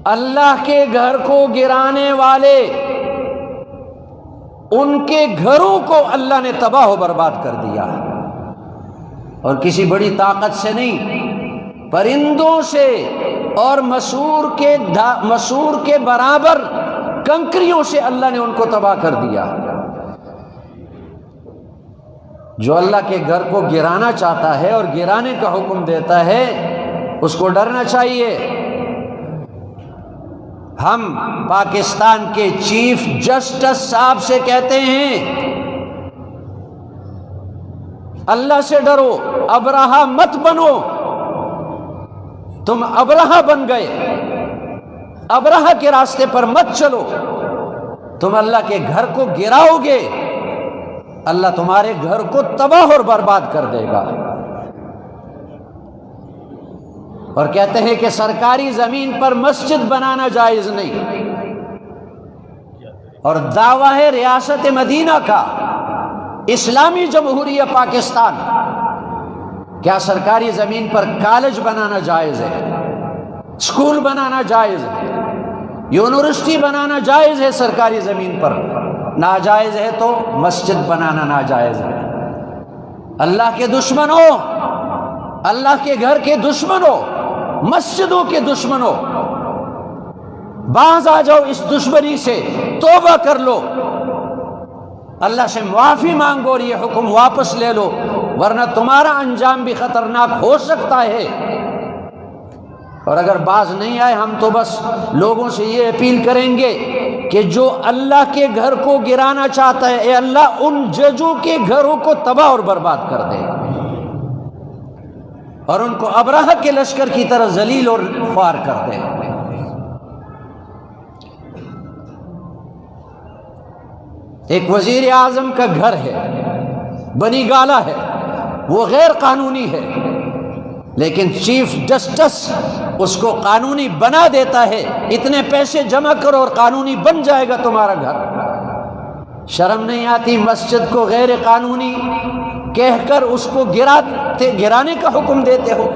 اللہ کے گھر کو گرانے والے ان کے گھروں کو اللہ نے تباہ و برباد کر دیا، اور کسی بڑی طاقت سے نہیں، پرندوں سے اور مسور کے برابر کنکریوں سے اللہ نے ان کو تباہ کر دیا۔ جو اللہ کے گھر کو گرانا چاہتا ہے اور گرانے کا حکم دیتا ہے اس کو ڈرنا چاہیے۔ ہم پاکستان کے چیف جسٹس صاحب سے کہتے ہیں اللہ سے ڈرو، ابرہہ مت بنو۔ تم ابرہہ بن گئے، ابرہہ کے راستے پر مت چلو، تم اللہ کے گھر کو گراؤ گے، اللہ تمہارے گھر کو تباہ اور برباد کر دے گا۔ اور کہتے ہیں کہ سرکاری زمین پر مسجد بنانا جائز نہیں، اور دعویٰ ہے ریاست مدینہ کا، اسلامی جمہوریہ پاکستان، کیا سرکاری زمین پر کالج بنانا جائز ہے، اسکول بنانا جائز ہے، یونیورسٹی بنانا جائز ہے سرکاری زمین پر؟ ناجائز ہے تو مسجد بنانا ناجائز ہے۔ اللہ کے دشمنوں، اللہ کے گھر کے دشمنوں، مسجدوں کے دشمنوں، باز آ جاؤ اس دشمنی سے، توبہ کر لو، اللہ سے معافی مانگو اور یہ حکم واپس لے لو، ورنہ تمہارا انجام بھی خطرناک ہو سکتا ہے۔ اور اگر باز نہیں آئے ہم تو بس لوگوں سے یہ اپیل کریں گے کہ جو اللہ کے گھر کو گرانا چاہتا ہے، اے اللہ ان ججوں کے گھروں کو تباہ اور برباد کر دے، اور ان کو ابرہہ کے لشکر کی طرح ذلیل اور خوار کر دے۔ ایک وزیر اعظم کا گھر ہے، بنی گالہ ہے، وہ غیر قانونی ہے، لیکن چیف جسٹس اس کو قانونی بنا دیتا ہے، اتنے پیسے جمع کرو اور قانونی بن جائے گا تمہارا گھر۔ شرم نہیں آتی مسجد کو غیر قانونی کہہ کر اس کو گرانے کا حکم دیتے ہو؟